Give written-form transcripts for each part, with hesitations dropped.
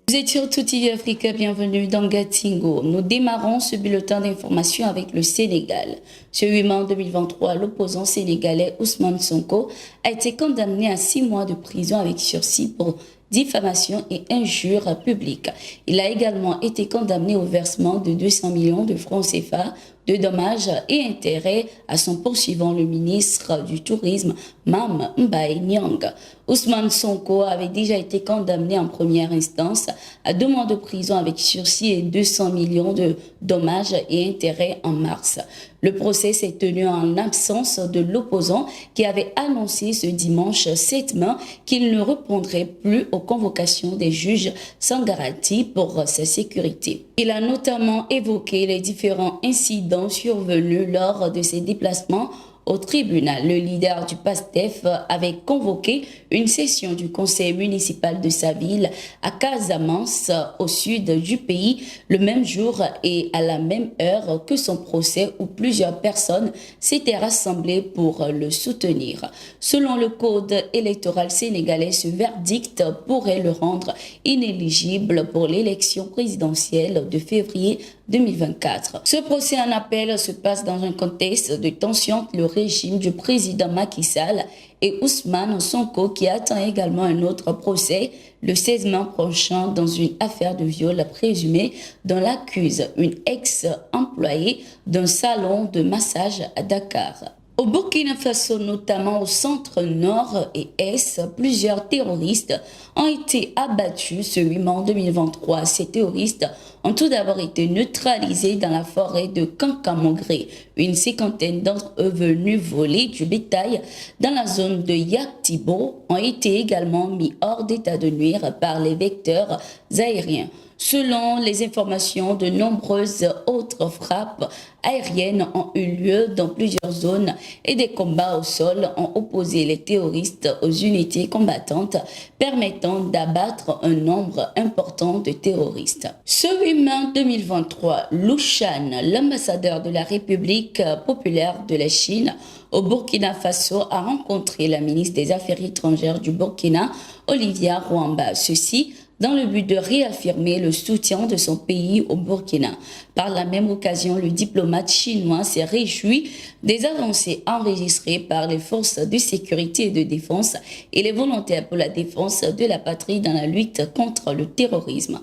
Vous êtes sur Tout TV Africa, bienvenue dans Gatingo. Nous démarrons ce bulletin d'information avec le Sénégal. Ce 8 mars 2023, l'opposant sénégalais Ousmane Sonko a été condamné à 6 mois de prison avec sursis pour diffamation et injure publique. Il a également été condamné au versement de 200 millions de francs CFA de dommages et intérêts à son poursuivant, le ministre du Tourisme, Mame Mbaye Niang. Ousmane Sonko avait déjà été condamné en première instance à 2 mois de prison avec sursis et 200 millions de dommages et intérêts en mars. Le procès s'est tenu en absence de l'opposant qui avait annoncé ce dimanche 7 mai qu'il ne répondrait plus aux convocations des juges sans garantie pour sa sécurité. Il a notamment évoqué les différents incidents survenus lors de ses déplacements au tribunal. Le leader du PASTEF avait convoqué une session du conseil municipal de sa ville à Casamance, au sud du pays, le même jour et à la même heure que son procès où plusieurs personnes s'étaient rassemblées pour le soutenir. Selon le code électoral sénégalais, ce verdict pourrait le rendre inéligible pour l'élection présidentielle de février 2024. Ce procès en appel se passe dans un contexte de tension entre le régime du président Macky Sall et Ousmane Sonko qui attend également un autre procès le 16 mai prochain dans une affaire de viol présumé dont l'accuse une ex-employée d'un salon de massage à Dakar. Au Burkina Faso, notamment au centre nord et est, plusieurs terroristes ont été abattus ce 8 mars 2023. Ces terroristes ont tout d'abord été neutralisés dans la forêt de Kankamogré. Une cinquantaine d'entre eux venus voler du bétail dans la zone de Yaktibo ont été également mis hors d'état de nuire par les vecteurs aériens. Selon les informations, de nombreuses autres frappes aériennes ont eu lieu dans plusieurs zones et des combats au sol ont opposé les terroristes aux unités combattantes, permettant d'abattre un nombre important de terroristes. Ce 8 mai 2023, Lu Shan, l'ambassadeur de la République populaire de la Chine au Burkina Faso, a rencontré la ministre des Affaires étrangères du Burkina, Olivia Rwamba. Ceci dans le but de réaffirmer le soutien de son pays au Burkina. Par la même occasion, le diplomate chinois s'est réjoui des avancées enregistrées par les forces de sécurité et de défense et les volontaires pour la défense de la patrie dans la lutte contre le terrorisme.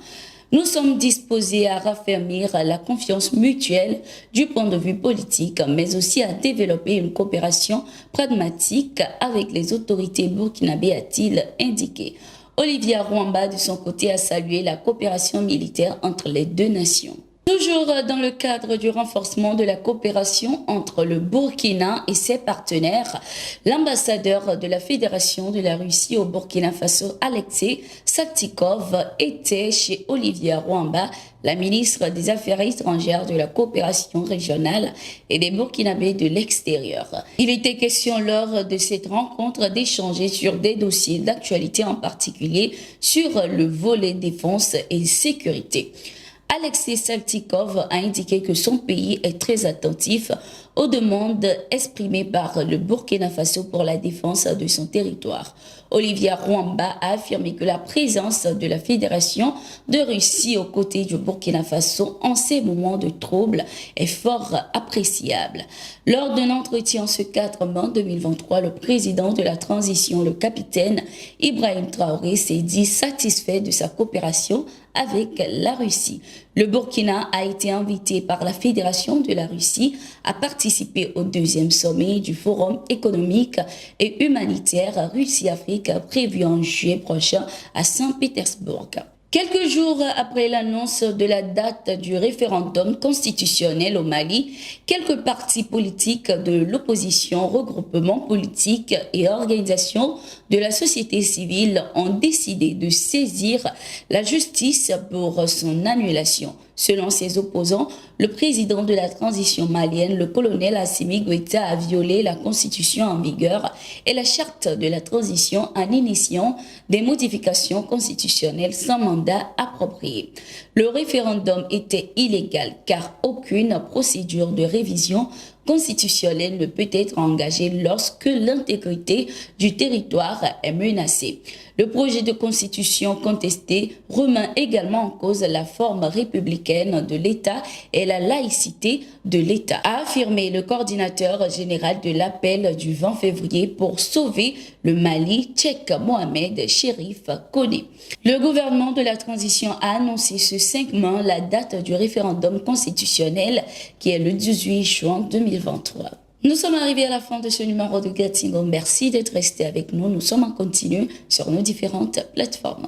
Nous sommes disposés à raffermir la confiance mutuelle du point de vue politique, mais aussi à développer une coopération pragmatique avec les autorités burkinabées, a-t-il indiqué. Olivia Rwamba, de son côté, a salué la coopération militaire entre les deux nations. Toujours dans le cadre du renforcement de la coopération entre le Burkina et ses partenaires, l'ambassadeur de la Fédération de la Russie au Burkina Faso, Alexei Saltykov, était chez Olivia Rwamba, la ministre des Affaires étrangères, de la coopération régionale et des Burkinabés de l'extérieur. Il était question lors de cette rencontre d'échanger sur des dossiers d'actualité, en particulier sur le volet défense et sécurité. Alexei Saltykov a indiqué que son pays est très attentif aux demandes exprimées par le Burkina Faso pour la défense de son territoire. Olivia Rwamba a affirmé que la présence de la Fédération de Russie aux côtés du Burkina Faso en ces moments de trouble est fort appréciable. Lors d'un entretien ce 4 mai 2023, le président de la transition, le capitaine Ibrahim Traoré, s'est dit satisfait de sa coopération avec la Russie. Le Burkina a été invité par la Fédération de la Russie à participer au 2e sommet du Forum économique et humanitaire Russie-Afrique prévu en juillet prochain à Saint-Pétersbourg. Quelques jours après l'annonce de la date du référendum constitutionnel au Mali, quelques partis politiques de l'opposition, regroupements politiques et organisations de la société civile ont décidé de saisir la justice pour son annulation. Selon ses opposants, le président de la transition malienne, le colonel Assimi Goïta, a violé la constitution en vigueur et la charte de la transition en initiant des modifications constitutionnelles sans mandat approprié. Le référendum était illégal car aucune procédure de révision constitutionnelle ne peut être engagée lorsque l'intégrité du territoire est menacée. Le projet de constitution contesté remet également en cause la forme républicaine de l'État et la laïcité de l'État, a affirmé le coordinateur général de l'appel du 20 février pour sauver le Mali, Cheikh Mohamed Chérif Koné. Le gouvernement de la transition a annoncé ce 5 mai la date du référendum constitutionnel qui est le 18 juin 2023. Nous sommes arrivés à la fin de ce numéro de Gatingo. Merci d'être resté avec nous. Nous sommes en continu sur nos différentes plateformes.